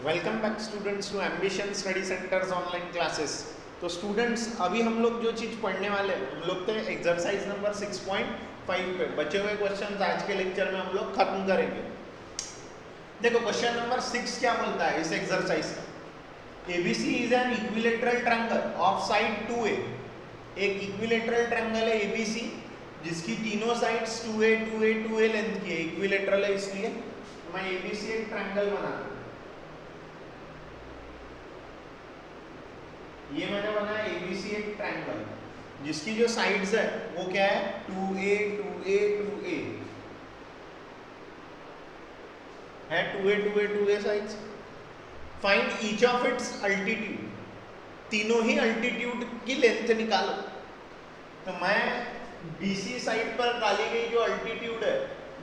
Welcome back students to Ambition Study Centres online classes. तो students अभी हम लोग जो चीज़ पढ़ने वाले हैं हम लोग तो एक्सरसाइज नंबर 6.5 पे बचे हुए क्वेश्चंस आज के लेक्चर में हम लोग खत्म करेंगे। देखो क्वेश्चन नंबर 6 क्या बोलता है इस एक्सरसाइज का। ABC is an equilateral triangle of side 2A। एक इक्विलेटरल ट्रायंगल है ABC जिसकी तीनों sides 2A 2A 2A length की है। इक्विलेटरल है इसलिए मैं ABC एक ट्रायंगल बना दूं। ये मैंने बनाया ABC एक ट्रायंगल जिसकी जो साइड्स है वो क्या है 2A 2A 2A है 2A 2A 2A sides. Find each of its altitude. तीनों ही अल्टीट्यूड की लेंथ निकालो। तो मैं BC साइड पर डाली गई जो अल्टीट्यूड है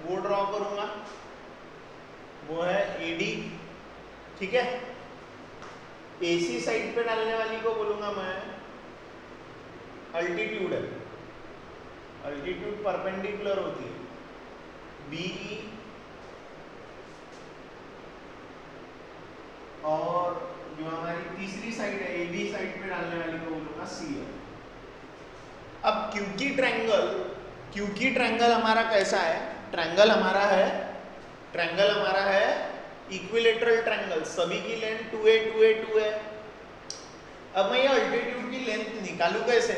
वो ड्रॉ करूंगा, वो है AD। ठीक है, AC साइड पे डालने वाली को बोलूंगा मैं अल्टीट्यूड है। अल्टीट्यूड परपेंडिकुलर होती है BE, और जो हमारी तीसरी साइड है AB साइड पे डालने वाली को बोलूंगा CF। अब क्योंकि ट्रायंगल हमारा कैसा है, ट्रायंगल हमारा है इक्विलेटरल ट्रायंगल, सभी की लेंथ 2A 2A 2A। अब मैं ये अल्टीट्यूड की लेंथ निकालूं कैसे?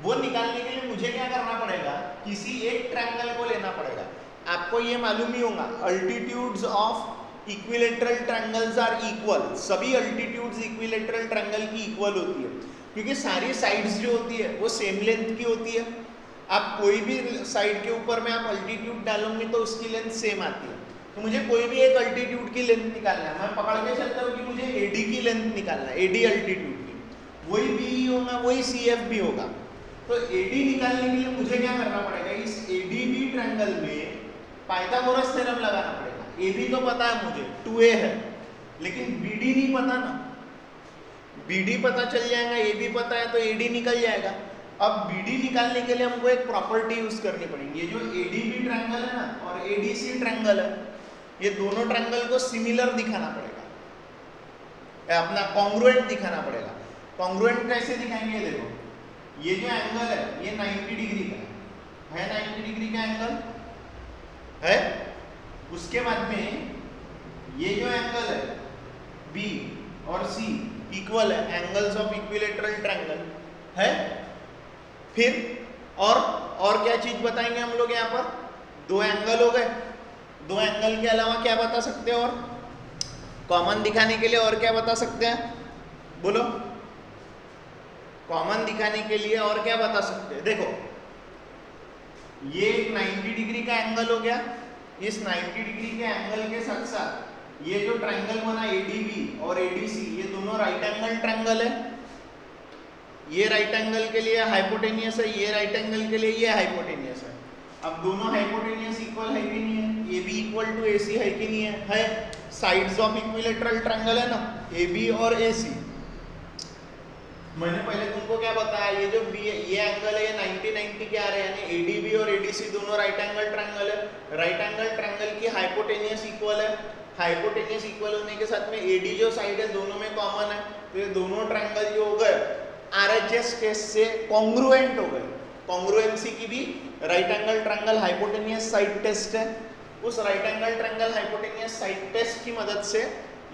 वो निकालने के लिए मुझे क्या करना पड़ेगा, किसी एक ट्रायंगल को लेना पड़ेगा। आपको ये मालूम ही होगा altitudes of equilateral triangles are equal. सभी अल्टीट्यूड्स इक्विलेटरल ट्रायंगल की इक्वल होती है क्योंकि सारी साइड्स जो होती है वो सेम लेंथ की होती है। आप कोई भी साइड के ऊपर में आप अल्टीट्यूड डालोगे तो उसकी लेंथ सेम आती है। तो मुझे कोई भी एक अल्टीट्यूड की लेंथ निकालना है। मैं पकड़ के चलता हूँ कि मुझे AD की लेंथ निकालना है, AD अल्टीट्यूड की, वही BE होगा वही CF भी होगा। तो AD निकालने के लिए मुझे क्या करना पड़ेगा, इस ADB ट्रायंगल में पाइथागोरस थ्योरम लगाना पड़ेगा। AB तो पता है मुझे 2A है, लेकिन BD नहीं पता ना। BD पता चल जाएगा, AB पता है तो AD निकल जाएगा। अब BD निकालने के लिए हमको एक प्रॉपर्टी यूज करनी पड़ेगी। ये जो ADB ट्रायंगल है ना और ADC ट्रायंगल है, ये दोनों ट्रायंगल को सिमिलर दिखाना पड़ेगा, अपना कॉन्ग्रुएंट दिखाना पड़ेगा। कॉन्ग्रुएंट कैसे दिखाएंगे? देखो ये जो एंगल है ये 90 डिग्री का है 90 डिग्री का एंगल है। उसके बाद में ये जो एंगल है B और C इक्वल है, एंगल्स ऑफ इक्विलेटरल ट्रायंगल है। फिर और क्या चीज बताएंगे हम लोग यहाँ पर? दो एंगल हो गए, दो एंगल के अलावा क्या बता सकते हैं? और कॉमन दिखाने के लिए और क्या बता सकते हैं? बोलो, कॉमन दिखाने के लिए और क्या बता सकते हैं? देखो ये एक 90 डिग्री का एंगल हो गया। इस 90 डिग्री के एंगल के साथ साथ ये जो ट्रायंगल बना ADB और ADC, ये दोनों राइट एंगल ट्रायंगल है। ये राइट एंगल के लिए हाइपोटेनियस है, ये राइट एंगल के लिए ये हाइपोटेनियस है। अब दोनों हाइपोटेनियस इक्वल है कि नहीं है? AB इक्वल टू AC है कि नहीं है? है। साइड्स ऑफ इक्विलेटरल ट्रायंगल है ना AB और AC। मैंने पहले तुमको क्या बताया, ये जो ये एंगल है ये 90 90 के आ रहे हैं, यानी ADB और ADC दोनों राइट एंगल ट्रायंगल है। राइट एंगल ट्रायंगल की हाइपोटेनियस इक्वल है। हाइपोटेनियस इक्वल होने के साथ में AD जो साइड है दोनों में कॉमन है, तो ये दोनों ट्रायंगल जो हो गए RHS टेस्ट से कॉन्ग्रुएंट हो गए। कॉन्ग्रुएंसी की भी right angle triangle hypotenuse side test है। उस right angle triangle hypotenuse side test की मदद से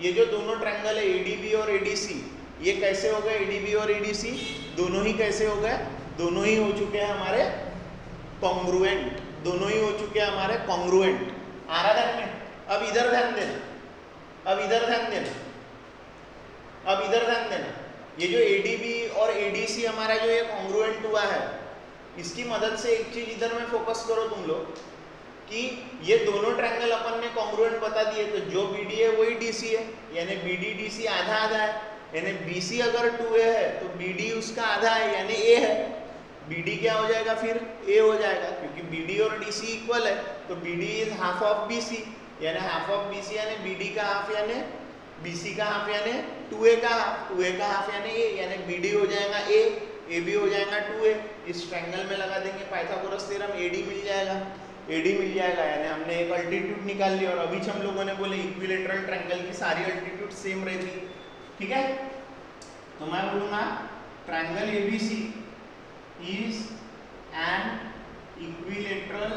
ये जो दोनों ट्रायंगल है ADB और ADC, ये कैसे हो गए? ADB और ADC दोनों ही कैसे हो गए? दोनों ही हो चुके हैं हमारे कॉन्ग्रुएंट। दोनों ही हो चुके हैं हमारे कॉन्ग्रुएंट। आ रहा ध्यान में? अब इधर ध्यान देना, अब इधर ध्यान देना, अब इधर ध्यान देना। ये जो ADB और ADC हमारा जो ये कॉन्ग्रुएंट हुआ है, इसकी मदद से एक चीज इधर में फोकस करो तुम लोग कि ये दोनों ट्रायंगल अपन ने कॉन्ग्रुएंट बता दिए, तो जो BD है वही DC है, यानी BD DC आधा आधा है। यानी BC अगर 2A है तो BD उसका आधा है यानी A है। BD क्या हो जाएगा फिर? A हो जाएगा, क्योंकि BD और DC इक्वल है तो BD is half of BC, यानी हाफ ऑफ BC यानी BD का हाफ यानी BC का हाफ यानी 2A का हाफ, 2A का हाफ यानी A, यानी BD हो जाएगा A, AB हो जाएगा 2A। इस ट्रायंगल में लगा देंगे पाइथागोरस थ्योरम, AD मिल जाएगा। एडी मिल जाएगा, यानी हमने एक अल्टीट्यूड निकाल लिया। और अभी हम लोगों ने बोले इक्विलेटरल ट्रायंगल की सारी अल्टीट्यूड सेम रहती, ठीक है। तो मैं बोलूंगा triangle ABC is an equilateral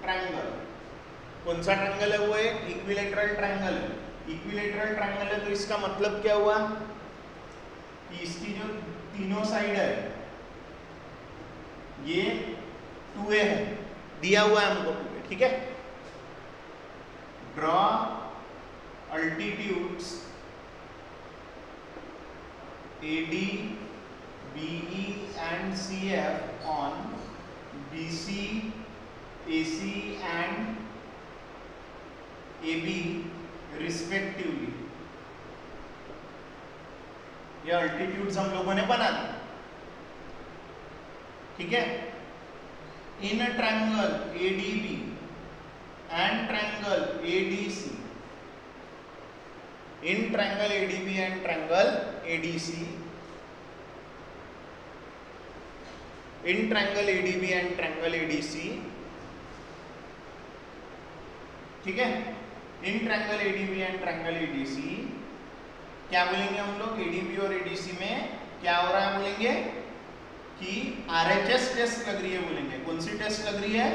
triangle. कौन सा ट्रायंगल है वो? एक इक्विलेटरल ट्रायंगल है। इक्विलेटरल ट्रायंगल है तो इसका मतलब क्या हुआ कि इसकी जो तीनों साइड है ये 2a है, दिया हुआ है हमको, ठीक है। Draw altitudes AD, BE and CF on BC, AC and AB respectively. ये अल्टीट्यूड्स हम लोगों ने बना दी, ठीक है। In triangle ADB and triangle ADC, in triangle ADB and triangle ADC, in triangle ADB and triangle ADC, ठीक है। In triangle ADB and triangle ADC क्या बोलेंगे हम लोग? ADB और ADC में क्या हो रहा है बोलेंगे कि RHS टेस्ट लग रही है बोलेंगे। कौन सी टेस्ट लग रही है?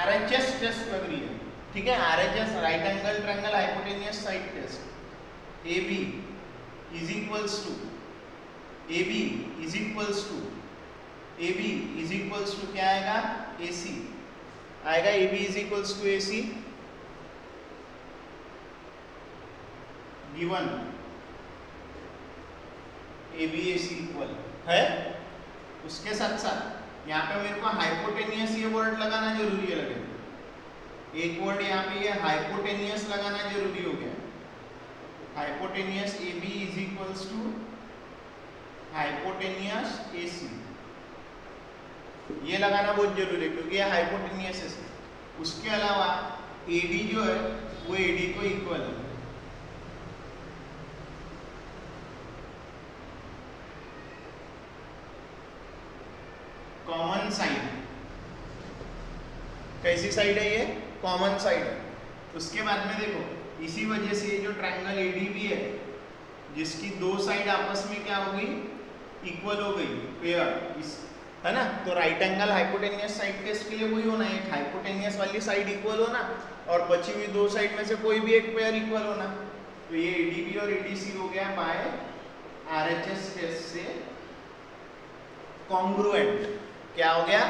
RHS टेस्ट लग रही है, ठीक है। RHS right angle triangle hypotenuse side test. AB is equals to क्या आएगा? AC आएगा। AB is equals to AC given ABAC equal है। उसके साथ साथ यहाँ पे मेरे को हाइपोटेनियस ये वर्ड लगाना जरूरी है, लगे एक वर्ड यहाँ पे ये हाइपोटेनियस लगाना जरूरी हो गया। Hypotenuse AB is equals to hypotenuse AC, ये लगाना बहुत जरूरी है क्योंकि ये हाइपोटेनियस है। उसके अलावा AD जो है वो AD को इक्वल है। कॉमन साइड, कैसी साइड है ये? कॉमन साइड है। उसके बाद में देखो इसी वजह से ये जो ट्रायंगल ADB है जिसकी दो साइड आपस में क्या हो गई? इक्वल हो गई, पेयर, इस है ना। तो right angle hypotenuse side test के लिए वही होना है, एक हाइपोटेनियस वाली साइड इक्वल होना और बची हुई दो साइड में से कोई भी एक पेयर इक्वल होना। तो ये ADB और ADC हो गया बाय RHS टेस्ट से कॉन्ग्रुएंट। क्या हो गया?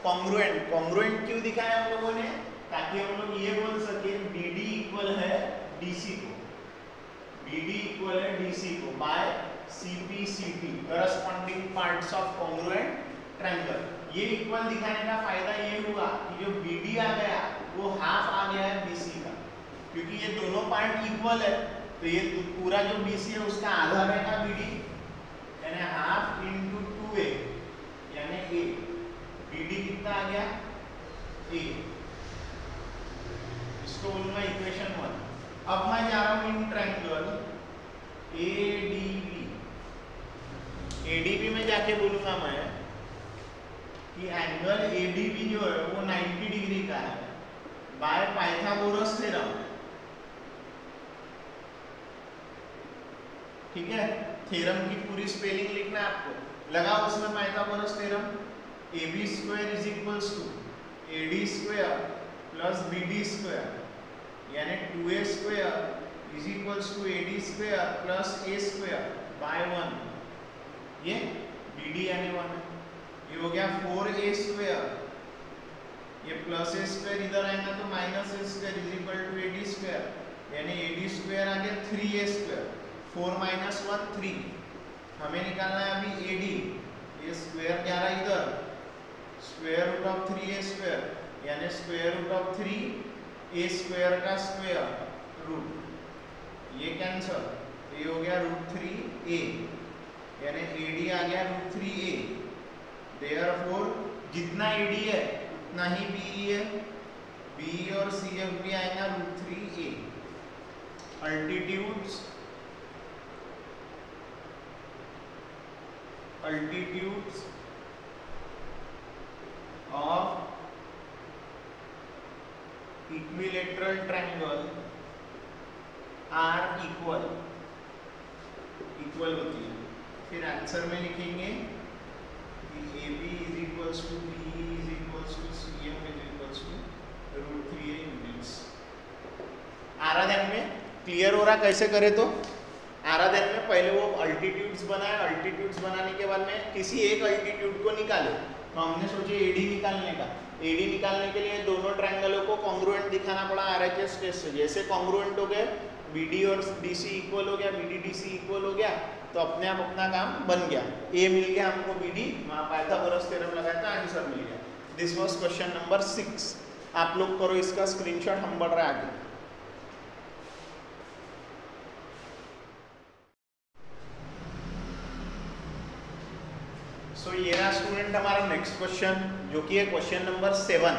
कॉन्ग्रुएंट। कॉन्ग्रुएंट क्यों दिखाया हम लोगों ने? ताकि हम लोग ये बोल सके BD इक्वल है DC को, BD इक्वल है DC को by CPCT, corresponding parts of congruent triangle. ये इक्वल दिखाने का फायदा ये हुआ कि जो BD आ गया वो हाफ आ गया है BC का, क्योंकि ये दोनों पार्ट इक्वल है तो ये पूरा जो BC है उसका आधा रहेगा BD, यानी हाफ इंटू 2a यानी a। BD कितना आ गया? a। इसको बोलूंगा इक्वेशन 1। अब मैं जा रहा हूं इन ट्रायंगल ADB। ADB में जाके बोलूंगा मैं कि एंगल ADB जो है वो 90 डिग्री का है बाय पाइथागोरस थ्योरम, ठीक है। थ्योरम की पूरी स्पेलिंग लिखना है आपको, लगाओ उसमें Pythagoras theorem. AB square is equals to AD square plus BD square यानी 2a square is equals to AD square plus a square by 1। ये BD यानी 1 है। ये हो गया 4a स्क्वायर, ये प्लस a स्क्वायर इधर आएगा तो minus a square is equal to AD square यानी AD स्क्वायर आ गया 3a स्क्वायर। 4 माइनस 1 3। हमें निकालना है अभी AD। ये स्क्वायर क्या रहा इधर? Square root of 3a square यानी square root of 3a square का स्क्वायर रूट, ये कैंसल, तो ये हो गया रूट 3a यानी AD आ गया रूट 3a। देयरफॉर जितना AD है उतना ही BE है, BE और CF भी आएगा root 3a। Altitudes of equilateral triangle are equal होती है। फिर आंसर में लिखेंगे कि A B is equals to B is equals to C M is equals to √3a units. आराधन में क्लियर हो रहा कैसे करे? तो आराधन में पहले वो अल्टीट्यूड्स बनाए, अल्टीट्यूड्स बनाने के बाद में किसी एक अल्टीट्यूड को निकाले, तो हमने सोचे एडी निकालने का। एडी निकालने के लिए दोनों ट्रायंगलों को कॉन्ग्रुएंट दिखाना पड़ा आरएचएस टेस्ट से। जैसे कॉन्ग्रुएंट हो गए, बीडी और डीसी इक्वल हो गया, बीडी डीसी इक्वल हो गया, तो अपने आप अपना काम बन गया। ए मिल गया हमको बीडी, वहाँ पाइथागोरस थ्योरम लगाया था, आंसर मिल गया। This was question number 6। आप लोग करो इसका स्क्रीनशॉट, हम बढ़ रहे आगे। सो ये रहा स्टूडेंट हमारा नेक्स्ट क्वेश्चन, जो कि है क्वेश्चन नंबर 7।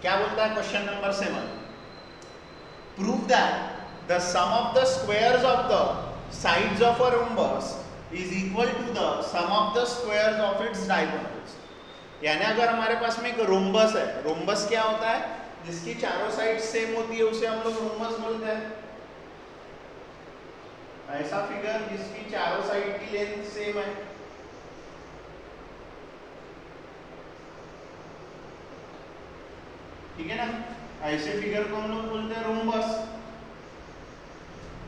क्या बोलता है question number 7? Prove that the sum of the squares of the sides of a rhombus is equal to the sum of the squares of its diagonals। यानी अगर हमारे पास में एक रोम्बस है, रोम्बस क्या होता है? जिसकी चारों साइड सेम होती है, उसे हम लोग रोम्बस बोलते हैं। ऐसा फिगर जिसकी चारों साइड की लेंथ सेम है, ठीक है ना? ऐसे फिगर को हम लोग बोलते हैं रोम्बस,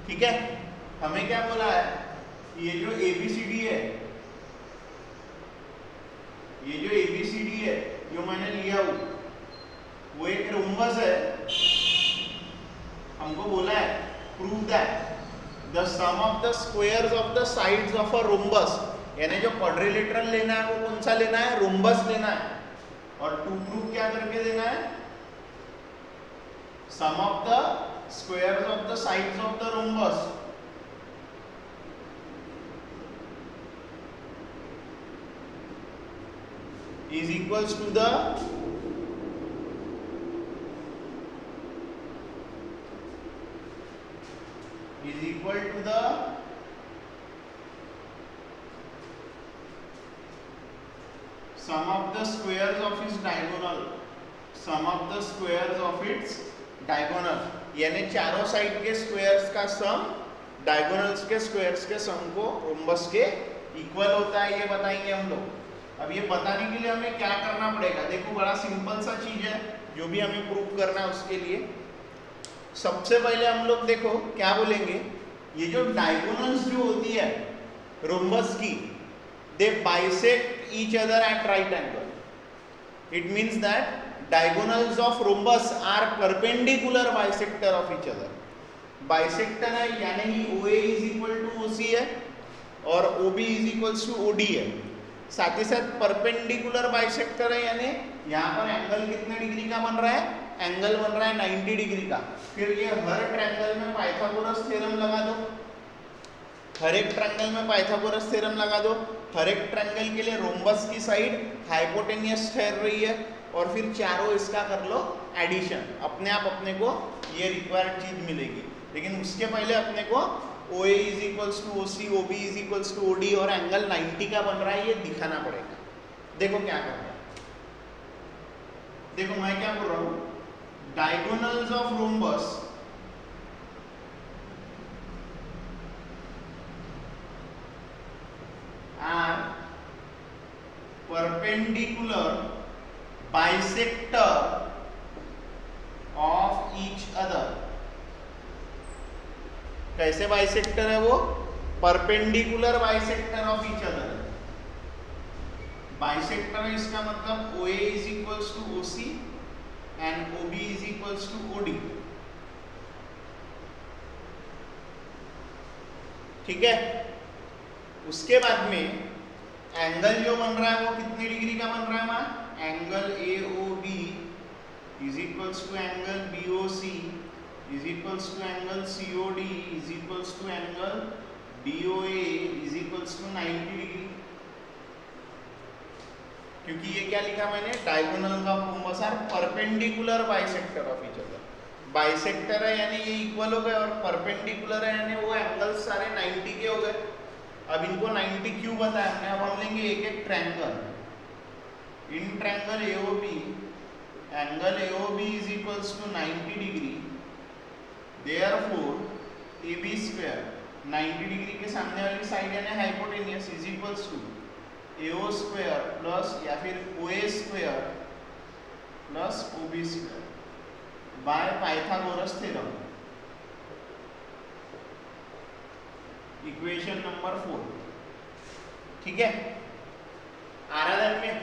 ठीक है? हमें क्या बोला है? ये जो ABCD है, ये जो ABCD है जो मैंने लिया हूं, वो एक रोम्बस है। हमको बोला है prove that the sum of the squares of the sides of a rhombus, यानी जो क्वाड्रिलेटरल लेना है वो कौन सा लेना है? रोम्बस लेना है। और टू प्रूव क्या करके देना है? Sum of the squares of the sides of the rhombus is equals to the sum of the squares of its diagonal, sum of the squares of its diagonal, यानी चारों side के squares का सम diagonals के squares के सम को rhombus के equal होता है, ये बताएंगे हम लोग। अब ये बताने के लिए हमें क्या करना पड़ेगा? देखो बड़ा सिंपल सा चीज है, जो भी हमें प्रूव करना है उसके लिए सबसे पहले हम लोग देखो क्या बोलेंगे, ये जो डायगोनल्स जो होती है रोम्बस की, they bisect each other at right angle. It means that diagonals of rhombus are perpendicular bisector of each other. Bisector है यानी ही OA is equal to OC है और OB is equal to OD है। साथ ही साथ perpendicular bisector है, यानी यहाँ पर एंगल कितने डिग्री का बन रहा है? एंगल बन रहा है 90 डिग्री का। फिर ये हर ट्रायंगल में पाइथागोरस थ्योरम लगा दो, हर एक ट्रायंगल में पाइथागोरस थ्योरम लगा दो। हर एक ट्रायंगल के लिए रोम्बस की साइड हाइपोटेनियस ठहर रही है, और फिर चारों इसका कर लो एडिशन, अपने आप अपने को ये रिक्वायर्ड चीज मिलेगी। लेकिन उसके पहले अपने को OA is equals to OC, OB is equals to OD और एंगल 90 का बन रहा है, ये दिखाना पड़ेगा। देखो क्या करना है, देखो मैं क्या बोल रहा हूं, diagonals of rhombus are perpendicular bisector of each other. कैसे बाइसेक्टर है वो? Perpendicular bisector of each other. Bisector है इसका मतलब OA is equals to OC and OB is equals to OD, ठीक है? उसके बाद में एंगल जो बन रहा है वो कितने डिग्री का बन रहा है? वहां angle AOB is equals to angle BOC is equals to angle COD is equals to angle DOA is equals to 90 degree. क्योंकि ये क्या लिखा मैंने, diagonal of rhombus are perpendicular bisector of each other. Bisector है यानी ये equal हो गए, और परपेंडिकुलर है यानी वो एंगल्स सारे 90 के हो गए। अब इनको 90 क्यों बताया हमने? अब हम लेंगे एक एक triangle. In triangle AOB angle AOB is equals to 90 degree, therefore AB square 90 degree के सामने वाली साइड यानी hypotenuse is equals to AO square plus या फिर OA square plus OB square by Pythagoras theorem. Equation number 4, ठीक है। आ रहा ध्यान में,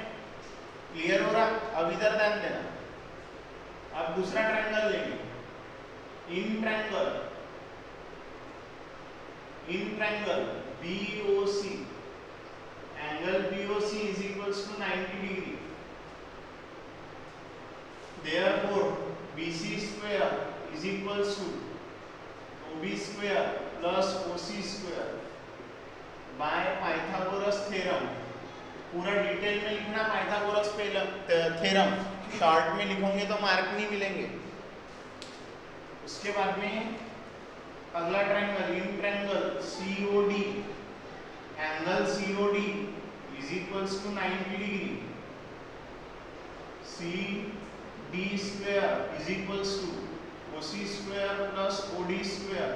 क्लियर हो रहा? अब इधर ध्यान देना। अब दूसरा ट्रायंगल लेंगे, in triangle BOC, angle BOC is equals to 90 degree, therefore BC square is equals to OB square plus OC square by Pythagoras theorem. पूरा डिटेल में लिखना पाइथागोरस थ्योरम, शॉर्ट में लिखोगे तो मार्क नहीं मिलेंगे। उसके बाद में अगला triangle, in triangle COD, angle COD is equals to 90 degree, CD square is equals to OC square plus OD square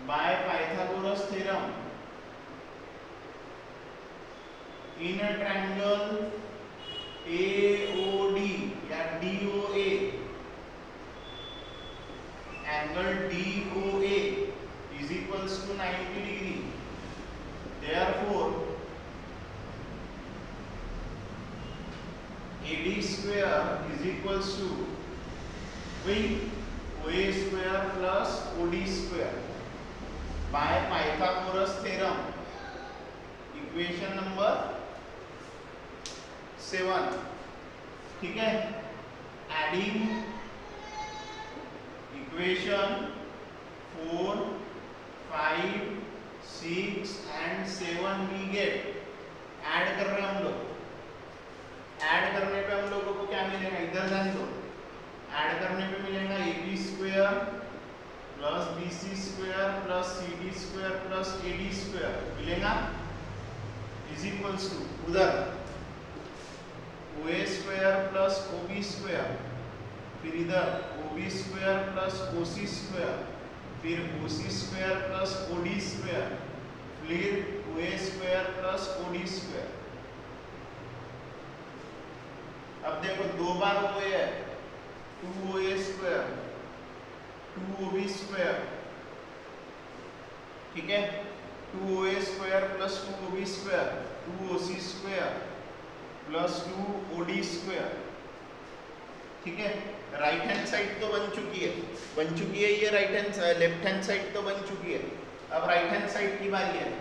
by Pythagoras theorem. In a triangle AOD या DOA, angle DOA is equals to 90 degree, therefore AD square is equals to OA square plus OD square by Pythagoras theorem. Equation number 7, ठीक है। Adding equation 4, 5, 6 and 7 we get, add कर रहे हैं हम लोग। Add करने पे हम लोगों को क्या मिलेगा, इधर ध्यान दो। ऐड करने पे मिलेगा AB square plus BC square plus CD square plus AD square मिलेगा, इज इक्वल्स टू उधर OA square plus OB square, फिर इधर OB square plus OC square, फिर OC square plus OD square, फिर OA square plus OD square. अब देखो दो बार OA है, 2OA स्क्वायर 2OB स्क्वायर, ठीक है। 2OA square plus 2OB square 2OC square plus 2OD square, ठीक है। राइट हैंड साइड तो बन चुकी है ये लेफ्ट हैंड साइड तो बन चुकी है। अब राइट हैंड साइड की बारी है।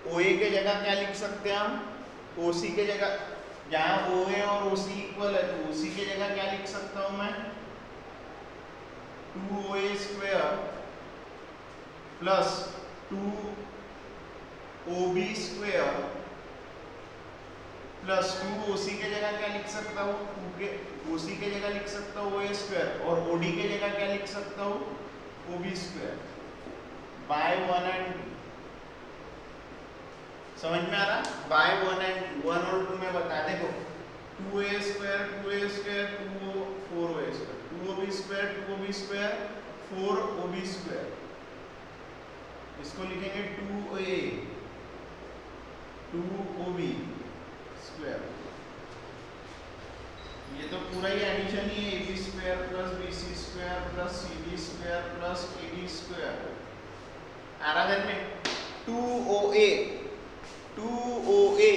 OA के जगह क्या लिख सकते हैं हम, OC के जगह, जहाँ OA और OC इक्वल है तो OC के जगह क्या लिख सकता हूँ मैं, 2OA square plus 2OB square plus 2OC के जगह क्या लिख सकता हूँ, OC के जगह लिख सकता हूँ OA स्क्वायर, और OD के जगह क्या लिख सकता हूँ, OB स्क्वायर बाय 1 एंड 2। समझ में आ रहा? बाय 1 एंड 2, 1 और 2 में बता, देखो 2A square 2A square 4OA square 2OB square 2OB square 4OB square, इसको लिखेंगे 2A 2OB स्क्वायर। ये तो पूरा ही एडिशन ही है, AB square plus BC square plus CD square plus AD square. आ रहा है में 2OA 2OA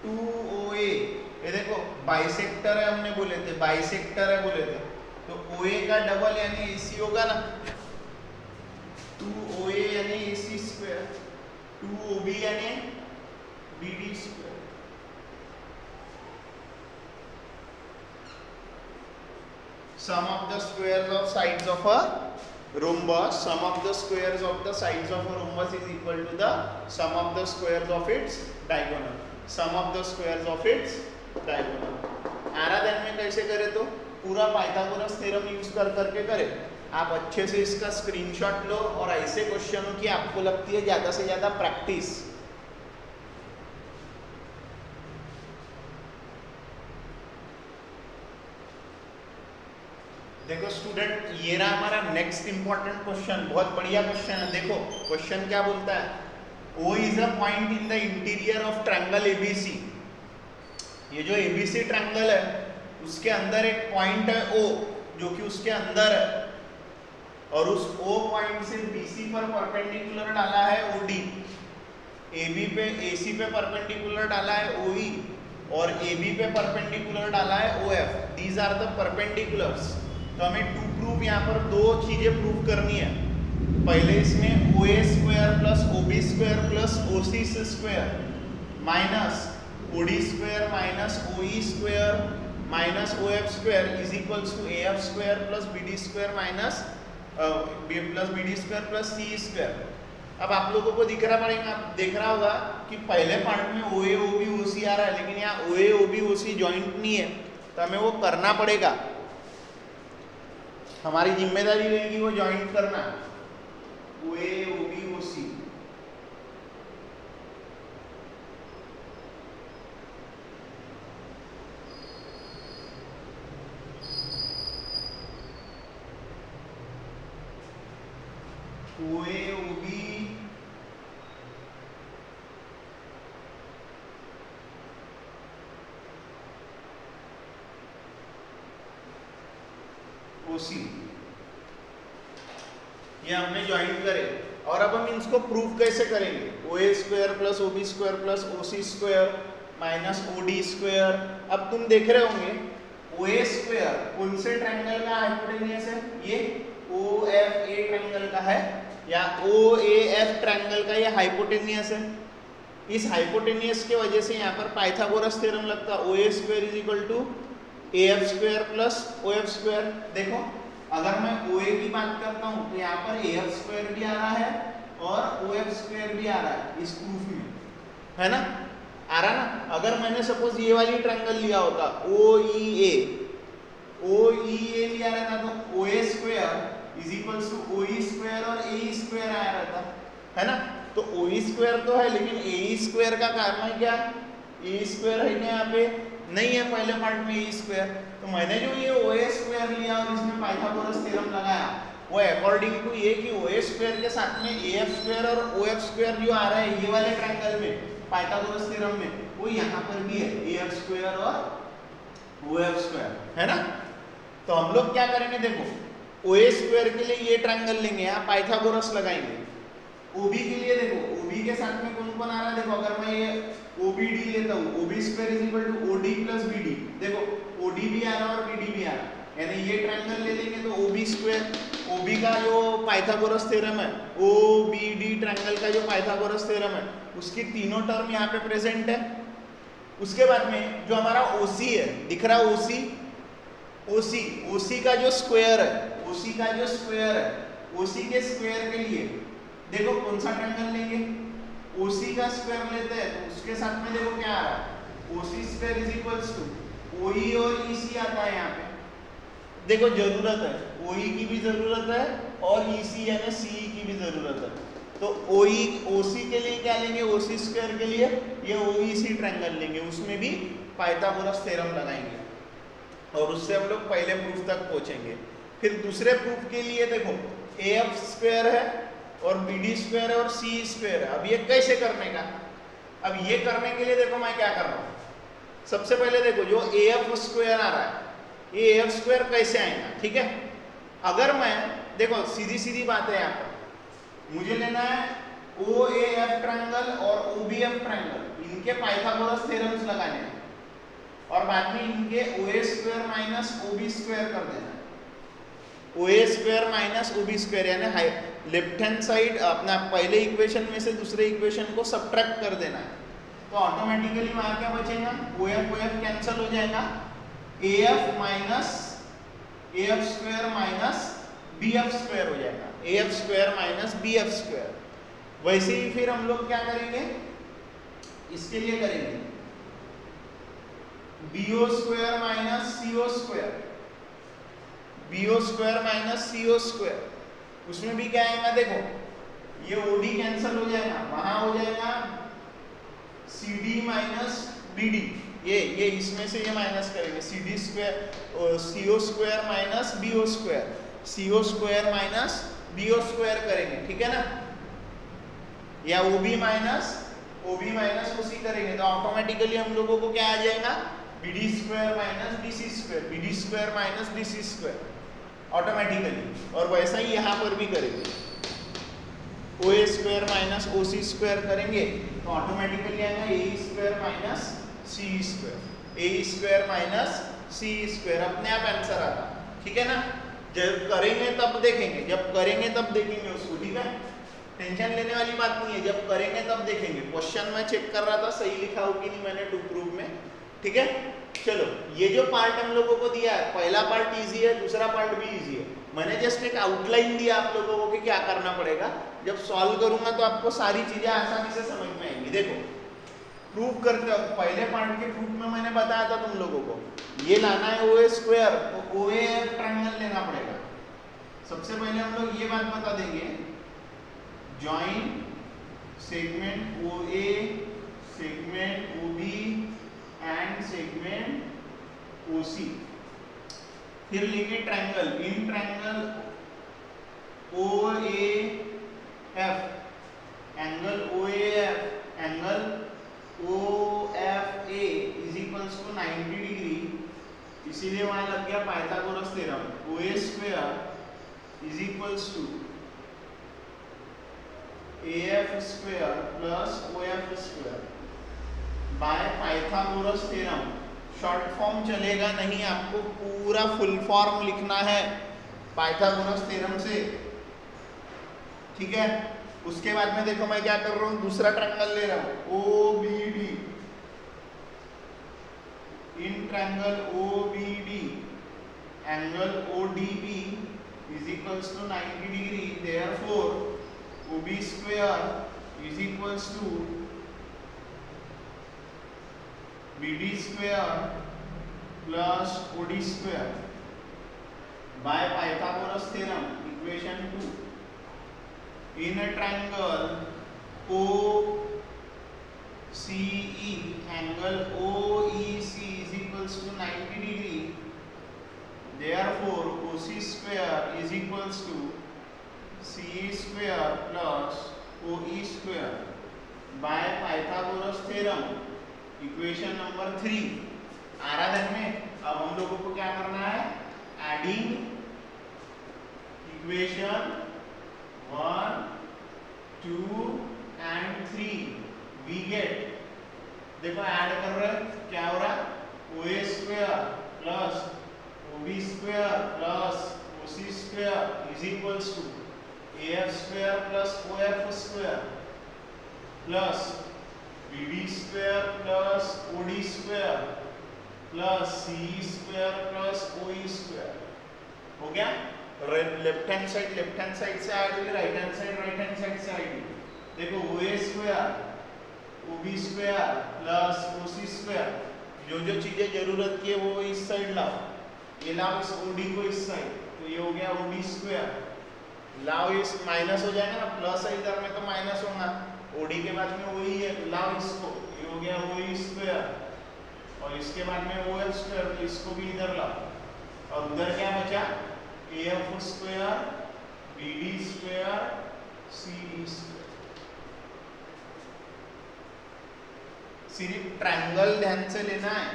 2OA, ये देखो बाइसेक्टर है, हमने बोले थे बाइसेक्टर है बोले थे, तो OA का डबल यानी AC होगा ना, 2OA यानी AC स्क्वायर, 2OB यानी BD square. Sum of the squares of sides of a rhombus, sum of the squares of the sides of a rhombus is equal to the sum of the squares of its diagonal, sum of the squares of its diagonal। आराधन में कैसे करें, तो पूरा Pythagoras theorem use कर करके करें। आप अच्छे से इसका स्क्रीनशॉट लो और ऐसे क्वेश्चनों की आपको लगती है ज्यादा से ज्यादा प्रैक्टिस, देखो स्टूडेंट, ये रहा हमारा नेक्स्ट इंपॉर्टेंट क्वेश्चन। बहुत बढ़िया क्वेश्चन है। देखो क्वेश्चन क्या बोलता है, O is a point in the interior of triangle ABC। ये जो ABC ट्रायंगल है उसके अंदर एक पॉइंट है O, जो कि उसके अंदर है, और उस O पॉइंट से BC पर परपेंडिकुलर डाला है OD, AB पे AC पे परपेंडिकुलर डाला है OE, और AB पे परपेंडिकुलर डाला है OF। These are the perpendiculars. तो हमें टू प्रूव यहाँ पर दो चीजें प्रूव करनी है। पहले इसमें OA square plus OB square plus OC square minus OD square minus OE square minus OF square is equals to AF square plus BD square minus plus BD square plus C square. अब आप लोगों को दिख रहा होगा कि पहले part में OA OB OC आ रहा है, लेकिन यहाँ OA OB OC जॉइंट नहीं है, तो हमें वो करना पड़ेगा। हमारी जिम्मेदारी रहेगी वो जॉइंट करना, OA OB OC। OA OB OC, ये हमने ज्वाइन करे। और अब हम इसको प्रूव कैसे करेंगे, OA square plus OB square plus OC square minus OD square. अब तुम देख रहे होंगे OA स्क्वायर कौन से ट्रायंगल का हाइपोटेन्यूस है, ये OFA ट्रायंगल का है, या OAF ट्रायंगल का ये हाइपोटेन्यूस है। इस हाइपोटेन्यूस के वजह से यहाँ पर पाइथागोरस थ्योरम लगता है, OA square is equal to AF square plus OF square. देखो अगर मैं OA की बात करता हूँ तो यहाँ पर AF स्क्वायर भी आ रहा है और OF स्क्वायर भी आ रहा है इस प्रूफ में, है ना, आ रहा ना। अगर मैंने सपोज ये वाली ट्रायंगल लिया होता OEA लिया रहता तो OA square is equals to OE square और AE स्क्वायर आया रहता, है ना। तो OE स्क्वायर तो है, लेकिन AE स्क्वायर का कारण है क्या, AE स्क्वायर है क्या यहाँ पे नहीं है पहले पार्ट में AE स्क्वायर। तो मैंने जो ये OA स्क्वायर लिया और इसमें पाइथागोरस थ्योरम लगाया, वो अकॉर्डिंग टू ये कि OA स्क्वायर के साथ में AF स्क्वायर और OF स्क्वायर जो आ रहा है ये वाले ट्रायंगल में पाइथागोरस थ्योरम में, वो यहाँ पर भी है AF स्क्वायर और OF स्क्वायर, है ना। तो हम लोग क्या करेंगे, देखो OA स्क्वायर के लिए ये ट्रायंगल लेंगे, यहाँ पाइथागोरस लगाएंगे। OB के लिए देखो OB के साथ में कौन कौन आ रहा है, देखो अगर मैं ये OBD लेता हूँ, OB square is equal to OD plus BD। देखो OD भी आ रहा है और BD भी आ रहा है, यानी ये ट्रायंगल ले लेंगे तो OB स्क्वायर, OB का जो पाइथागोरस थ्योरम है, OBD ट्रायंगल का जो पाइथागोरस थ्योरम है, उसकी तीनों टर्म यहाँ पे प्रेजेंट है। उसके बाद में जो हमारा OC है, दिख रहा है OC का जो स्क्वायर है, OC का जो स्क्वायर है, OC के स्क्वायर के लिए देखो कौन सा ट्रायंगल लेंगे, OC का स्क्वायर लेते हैं तो उसके साथ में देखो क्या आ रहा है, OC square is equals to OE और EC आता है यहाँ पे। देखो जरूरत है, OE की भी जरूरत है और EC यानी CE की भी जरूरत है। तो OC के लिए क्या लेंगे, OC स्क्वायर के लिए ये OEC ट्रायंगल लेंगे, उसमें भी पाइथागोरस थ्योरम लगाएंगे और उससे हम लोग पहले प्रूफ तक पहुंचेंगे। फिर दूसरे प्रूफ के लिए देखो AF स्क्वायर है और BD स्क्वायर है और CE स्क्वायर है। अब ये कैसे करने का, अब ये करने के लिए देखो मैं क्या कर रहा हूँ, सबसे पहले देखो जो AF स्क्वायर आ रहा है, ये AF स्क्वायर कैसे आएगा, ठीक है। अगर मैं देखो सीधी सीधी बात है, यहाँ पर मुझे लेना है OAF ट्रायंगल और OBF ट्रायंगल, इनके पाइथागोरस थ्योरम्स लगाने हैं और बाद में इनके OA square minus OB square कर देना है। OA square minus OB square यानी लेफ्ट हैंड साइड अपना पहले इक्वेशन में से दूसरे इक्वेशन को सब्ट्रैक्ट कर देना है, तो ऑटोमेटिकली वहां क्या बचेगा, OF कैंसिल हो जाएगा, AF minus AF square minus BF square हो जाएगा, AF square minus BF square. वैसे ही फिर हम लोग क्या करेंगे, इसके लिए करेंगे BO square minus CO square, BO square minus CO square. उसमें भी क्या आएगा, देखो ये OD कैंसिल हो जाएगा, वहां हो जाएगा CD माइनस BD, ये इसमें से ये माइनस करेंगे, C D square C O square minus B O square, C O square minus B O square करेंगे, ठीक है ना, या ओ बी माइनस ओसी करेंगे तो ऑटोमेटिकली हम लोगों को क्या आ जाएगा, B D square minus D C square, B D square minus D C square automatically. और वैसा ही यहाँ पर भी करेंगे, O A square minus O C square करेंगे तो ऑटोमेटिकली आएगा A square minus C square, A square minus C square, अपने आप आंसर आता, ठीक है ना। जब करेंगे तब देखेंगे, जब करेंगे तब देखेंगे उसको, ठीक है, टेंशन लेने वाली बात नहीं है, जब करेंगे तब देखेंगे। क्वेश्चन में चेक कर रहा था सही लिखा हो कि नहीं मैंने टू प्रूव में, ठीक है। चलो ये जो पार्ट हम लोगों को दिया है, पहला पार्ट इजी है, दूसरा पार्ट भी इजी है। मैंने जस्ट एक आउटलाइन दिया आप लोगों को कि क्या करना पड़ेगा, जब सॉल्व करूंगा तो आपको सारी चीजें आसानी से समझ में आएंगी। देखो प्रूव करते हो, पहले पार्ट के प्रूफ में मैंने बताया था तुम लोगों को, ये लाना है ओ ए स्क्वायर तो ओ ए ट्रायंगल लेना पड़ेगा। सबसे पहले हम लोग ये बात बता देंगे, join segment O A, segment O B and segment O C. फिर लेंगे triangle, in triangle O A F, angle O A F, angle O F A is equals to 90 degree, इसीलिए वहां लग गया Pythagoras theorem, O A square is equals to A F square plus O F square by Pythagoras theorem. Short form चलेगा नहीं, आपको पूरा full form लिखना है पाइथागोरस थ्योरम से, ठीक है। उसके बाद में देखो मैं क्या कर रहा हूँ, दूसरा ट्रायंगल ले रहा हूँ O B D, in triangle O B D angle O D B is equals to 90 degree, therefore O B square is equals to B D square plus O D square by Pythagoras theorem, equation 2। In a triangle OCE, angle OEC is equals to 90 degree. Therefore, OC square is equals to CE square plus OE square by Pythagoras theorem. Equation number 3. आराधन में अब हम लोगों को क्या करना है, adding equation 1, 2 and 3 we get, देखो ऐड कर रहे हैं, क्या हो रहा है, O A square plus O B square plus O C square is equals to A F square plus O F square plus B D square plus O D square plus C square plus O E square. हो गया, left hand side से add हुई, right hand side से add हुई। देखो O A square O B square plus O C square, जो जो चीजें जरूरत की है वो इस साइड लाओ, ये लाओ इस ओ डी को इस साइड, तो ये हो गया ओ डी स्क्वायर, लाओ इस माइनस हो जाएगा ना, प्लस है इधर में तो माइनस होगा, ओ डी के बाद में वही है, लाओ इसको, ये हो गया ओ ई स्क्वायर, और इसके बाद में ओ एफ स्क्वायर, तो इसको भी इधर लाओ, और उधर क्या बचा, A F square B D square C D square. सिर्फ ट्रायंगल ध्यान से लेना है,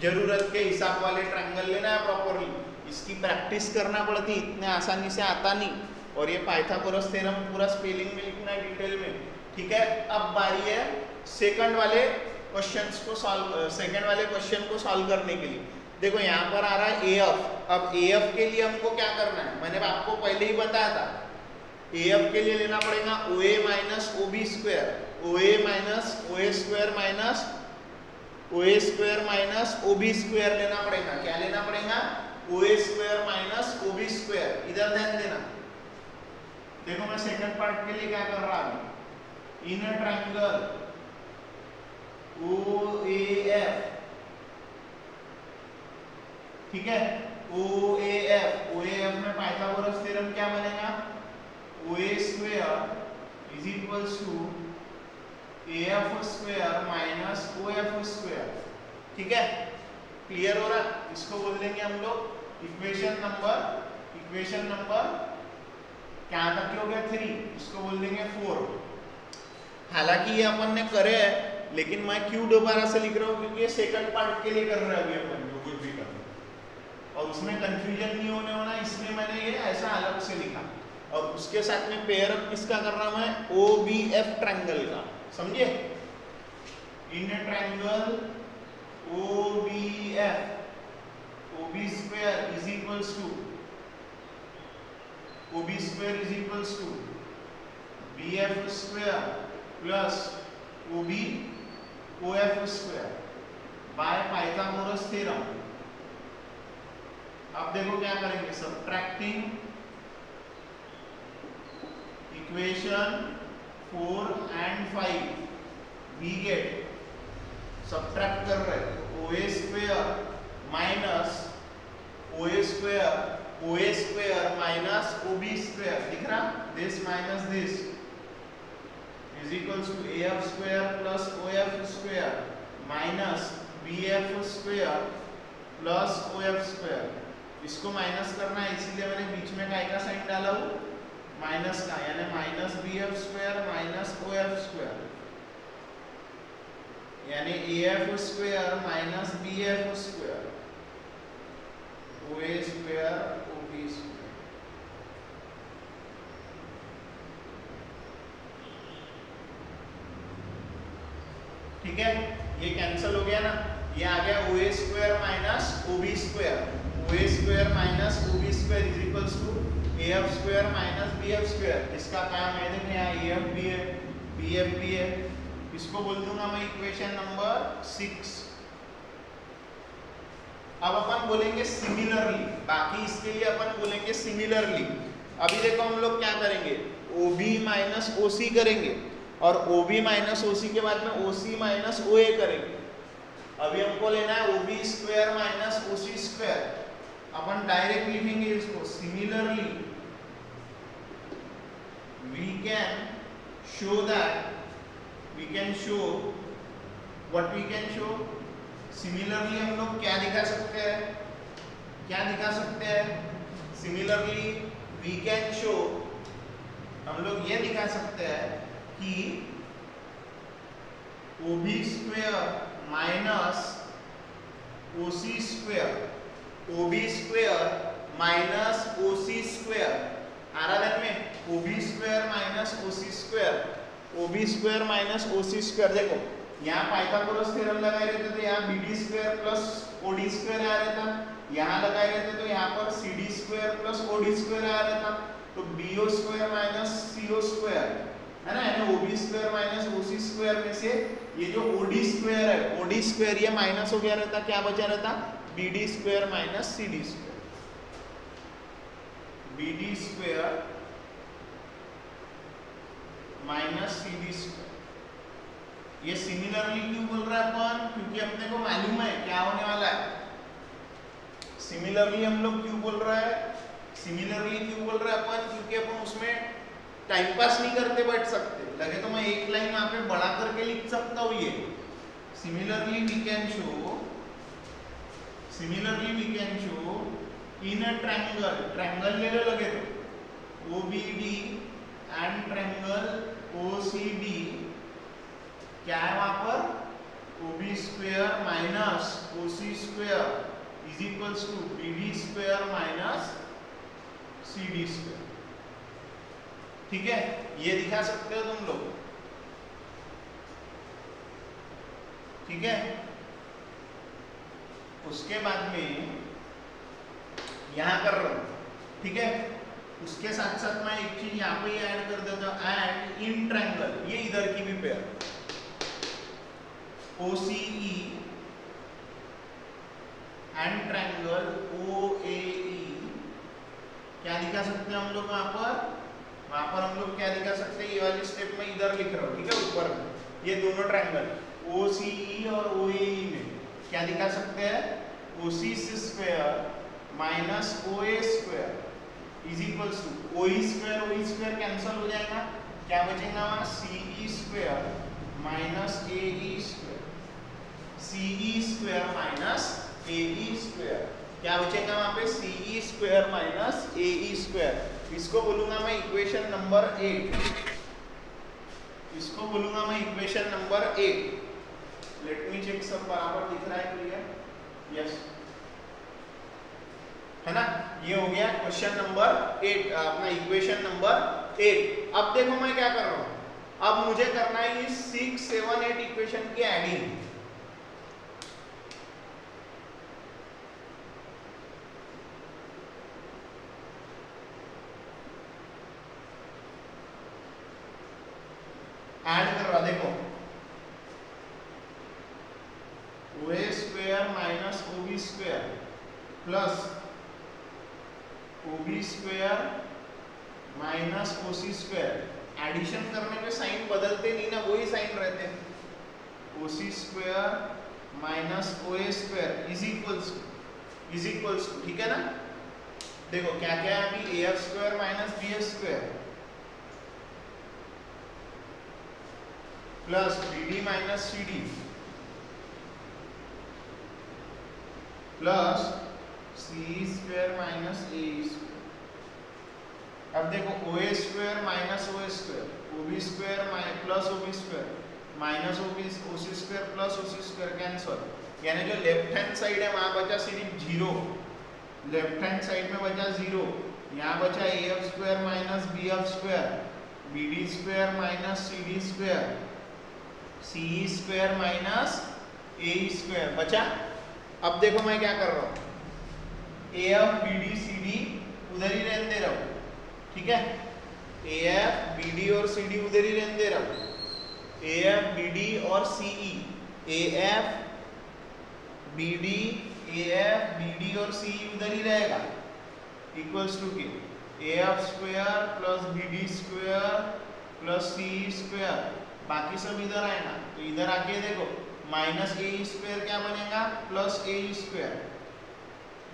जरूरत के हिसाब वाले ट्रायंगल लेना है प्रॉपरली, इसकी प्रैक्टिस करना पड़ती, इतने आसानी से आता नहीं। और ये पाइथागोरस थ्योरम पूरा स्पेलिंग में लिखना है डिटेल में, ठीक है। अब बारी है सेकंड वाले क्वेश्चन को सॉल्व करने के लिए। देखो यहाँ पर आ रहा है ए एफ, अब ए एफ के लिए हमको क्या करना है, मैंने आपको पहले ही बताया था, ए एफ के लिए लेना पड़ेगा O A minus O B square, O A minus O A square minus O A square minus O B square लेना पड़ेगा। क्या लेना पड़ेगा, O A square minus O B square. इधर ध्यान देना, देखो मैं सेकंड पार्ट के लिए क्या कर रहा हूँ, इन a triangle O A F, ठीक है, ओ ए एफ में पाइथागोरस थ्योरम क्या बनेगा, O A square is equals to AF square minus OF square. ठीक है, क्लियर हो रहा है? इसको बोल देंगे हम लोग इक्वेशन नंबर क्या तक हो गया 3, इसको बोल देंगे 4। हालांकि ये अपन ने करे है, लेकिन मैं क्यों दोबारा से लिख रहा हूँ, क्योंकि ये सेकंड पार्ट के लिए कर रहे हैं अभी अपन जो कुछ भी कर रहे हैं, और उसमें कंफ्यूजन नहीं होने वाला, इसलिए मैंने ये ऐसा अलग से लिखा। और उसके साथ में पेयर अप किसका कर रहा हूं मैं, OBF ट्रायंगल का, समझे? In triangle OBF, OB square is equals to BF square plus OF square by Pythagoras theorem. अब देखो क्या करेंगे, subtracting equation 4 and 5 we get, subtract कर रहे हैं OA square minus OA square minus OB square, दिख रहा, this minus this is equals to AF square plus OF square minus BF square plus OF square. इसको minus करना है, इसीलिए मैंने बीच में काय का साइन डाला हूं, माइनस का, यानी minus BF square minus OF square, यानी AF square minus BF square OA square OB square. ठीक है, ये कैंसिल हो गया ना, ये आ गया OA square minus OB square, OA square minus OB square is equals to AF square minus BF square. इसका काम है, देखिए यहाँ AF भी है BF भी है, इसको बोल दूंगा मैं इक्वेशन नंबर 6। अब अपन बोलेंगे सिमिलरली, बाकी इसके लिए अपन बोलेंगे सिमिलरली। अभी देखो हम लोग क्या करेंगे, OB माइनस OC करेंगे, और OB माइनस OC के बाद में OC माइनस OA करेंगे। अभी हमको लेना है OB square minus OC square, अपन डायरेक्ट लिखेंगे इसको, similarly we can show what we can show। Similarly हम लोग क्या दिखा सकते हैं, सिमिलरली we can show, हम लोग ये दिखा सकते हैं कि OB square minus OC square, OB square minus OC square, आ रहा है में OB square minus OC square, OB square minus OC square. देखो यहाँ पाइथागोरस थ्योरम लगाए रहते तो यहाँ BD square plus OD square आ रहता, यहाँ लगाए रहते तो यहाँ पर CD square plus OD square आ रहता, तो BO square minus CO square है ना, यानी OB square minus OC square में से ये जो OD स्क्वायर है, OD स्क्वायर ये माइनस हो गया रहता, क्या बचा रहता, BD square minus CD square, BD square minus CD square. ये सिमिलरली क्यों बोल रहा है अपन, क्योंकि अपने को मालूम है क्या होने वाला है। सिमिलरली हम लोग क्यों बोल रहा है, अपन, क्योंकि अपन उसमें टाइम पास नहीं करते बैठ सकते, लगे तो मैं एक लाइन यहाँ पे बड़ा करके लिख सकता हूँ ये, similarly we can show in a triangle ले लो लगे तो OBD एंड ट्रायंगल OCD, क्या है वहां पर, OB square minus OC square is equals to BD square minus CD square. ठीक है, ये दिखा सकते हो तुम लोग, ठीक है। उसके बाद में यहां कर रहा हूं, ठीक है। उसके साथ साथ मैं एक चीज यहाँ पे ऐड कर देता हूं, एंड इन ट्रायंगल, ये इधर की भी pair OCE and triangle OAE, क्या दिखा सकते हैं हम लोग वहां पर हम लोग क्या दिखा सकते हैं, ये वाली स्टेप में इधर लिख रहा हूं, ठीक है, ऊपर में ये दोनों ट्रायंगल OCE और OAE में क्या दिखा सकते हैं, OC square minus OA square is equals to OE square cancel हो जाएगा, क्या बचेगा वहां CE square minus A E square, C E square minus A E square, क्या बचेगा वहां पे C E square minus A E square. इसको बोलूंगा मैं इक्वेशन नंबर 8, इसको बोलूंगा मैं equation number 8। Let me check, सब बराबर दिख रहा है, क्लियर? यस, है ना? ये हो गया क्वेश्चन नंबर 8, अपना इक्वेशन नंबर 8। अब देखो मैं क्या कर रहा हूं, अब मुझे करना है ये 6, 7, 8 इक्वेशन की एडिंग। ऐड कर रहा, देखो O square minus O B square plus O B square minus O C square. Addition करने पे साइन बदलते नहीं ना, वही साइन रहते हैं। O C square minus O A square is equals to, ठीक है ना? देखो क्या क्या है अभी, A F square minus B F square plus B D minus C D plus C square minus A square. अब देखो O A square minus O square, O B square plus O B square minus O C square plus O C square cancel, यानी जो left hand side है वहां बचा सिर्फ 0, left hand side में बचा 0, यहाँ बचा A F square minus B F square, B D square minus C D square, C square minus A square बचा। अब देखो मैं क्या कर रहा हूँ, A F B D C D उधर ही रहने दे रहा हूँ, ठीक है? ए एफ बी डी और सी डी उधर ही रहने दे रहा हूँ, ए एफ बी डी और C E, A F B D और सी ई उधर ही रहेगा, इक्वल्स टू के A F square plus B D square plus C square, बाकी सब इधर आएगा। तो इधर आके देखो माइनस ए स्क्वायर क्या बनेगा, plus A square,